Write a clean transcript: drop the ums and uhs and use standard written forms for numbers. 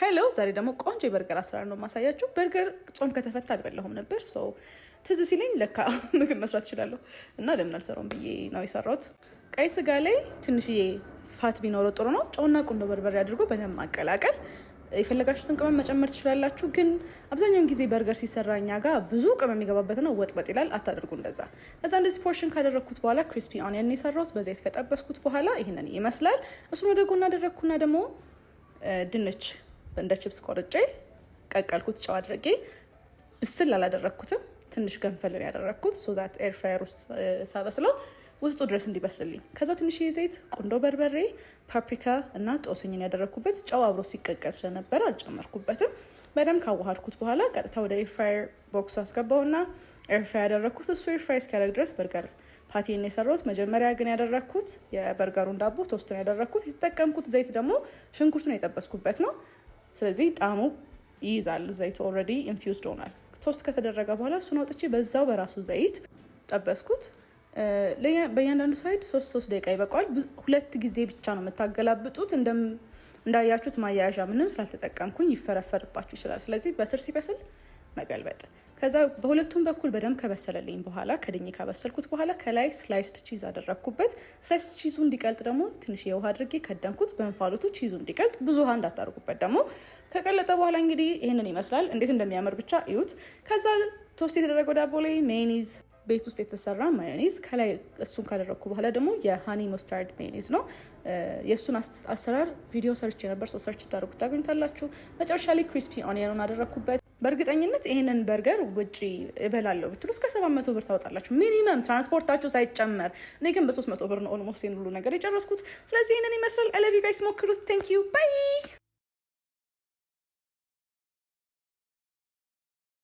ሄሎ ዛሬ ደግሞ ቆንጆ የበርገር አሰራር ነው ማሳያችሁ። በርገር ጾም ከተፈታ አልበላሁም ነበር ሶ ትዝ ሲለኝ ለካ ምግብ መስራት እችላለሁ እና ለምን አልሰራውም ብዬ ነው የሰራሁት። ቀይ ስጋ ላይ ትንሽዬ ፋት ቢኖረው ጥሩ ነው። ጨውና ቁንዶ በርበሬ አድርጎ በደንብ ማቀላቀል። የፈለጋችሁትን ቅመም መጨመር ትችላላችሁ፣ ግን አብዛኛውን ጊዜ በርገር ሲሰራኛ ጋር ብዙ ቅመም የሚገባበት ነው። ወጥ ይላል፣ አታድርጉ እንደዛ። ከዛ እንደዚህ ፖርሽን ካደረኩት በኋላ ክሪስፒ ኦኒየን የሰራሁት በዘይት ከጠበስኩት በኋላ ይሄንን ይመስላል። እሱን ወደ ጎን አደረኩና ደግሞ ድንች እንደ ቺፕስ ቆርጬ ቀቀልኩት። ጨው አድርጌ ብስል አላደረኩትም፣ ትንሽ ገንፈልን ያደረኩት ሶ ዛት ኤር ፍራየር ውስጥ ሳበስለው ውስጡ ድረስ እንዲበስልልኝ። ከዛ ትንሽ የዘይት ቁንዶ በርበሬ፣ ፓፕሪካ እና ጦስኝን ያደረኩበት። ጨው አብሮ ሲቀቀል ስለነበረ አልጨመርኩበትም። በደንብ ካዋሃድኩት በኋላ ቀጥታ ወደ ኤር ፍራየር ቦክስ አስገባውና ኤር ፍራይ ያደረኩት። እሱ ኤር ፍራይ እስኪያደርግ ድረስ በርገር ፓቲን የሰራሁት። መጀመሪያ ግን ያደረኩት የበርገሩን ዳቦ ቶስት ነው ያደረኩት። የተጠቀምኩት ዘይት ደግሞ ሽንኩርቱን የጠበስኩበት ነው። ስለዚህ ጣዕሙ ይይዛል። ዘይቱ ኦልሬዲ ኢንፊውዝድ ሆኗል። ቶስት ከተደረገ በኋላ እሱን አውጥቼ በዛው በራሱ ዘይት ጠበስኩት። በእያንዳንዱ ሳይድ 3 ደቂቃ ይበቃዋል። 2 ጊዜ ብቻ ነው የምታገላብጡት። እንዳያችሁት ማያያዣ ምንም ስላልተጠቀምኩኝ ይፈረፈርባችሁ ይችላል። ስለዚህ በስር ሲበስል መገልበጥ። ከዛ በሁለቱም በኩል በደንብ ከበሰለልኝ በኋላ ከድኜ ካበሰልኩት በኋላ ከላይ ስላይስድ ቺዝ አደረኩበት። ስላይስድ ቺዙ እንዲቀልጥ ደግሞ ትንሽ የውሃ አድርጌ ከደንኩት። በእንፋሎቱ ቺዙ እንዲቀልጥ፣ ብዙ ውሃ እንዳታደርጉበት ደግሞ። ከቀለጠ በኋላ እንግዲህ ይሄንን ይመስላል። እንዴት እንደሚያምር ብቻ እዩት። ከዛ ቶስት የተደረገው ዳቦ ላይ ሜዮኒዝ፣ ቤት ውስጥ የተሰራ ማዮኒዝ ከላይ እሱን ካደረኩ በኋላ ደግሞ የሃኒ ሙስታርድ ማዮኒዝ ነው። የእሱን አሰራር ቪዲዮ ሰርች ነበር፣ ሰው ሰርች ታደርጉ ታገኙታላችሁ። መጨረሻ ላይ ክሪስፒ ኦኒየን አደረኩበት። በእርግጠኝነት ይሄንን በርገር ውጪ እበላለሁ ብትሉ እስከ 700 ብር ታወጣላችሁ ሚኒመም ትራንስፖርታችሁ ሳይጨመር። እኔ ግን በ300 ብር ነው ኦልሞስት ሁሉ ነገር የጨረስኩት። ስለዚህ ይሄንን ይመስላል። አይ ላቭ ዩ ጋይስ፣ ሞክሩት። ቴንክ ዩ ባይ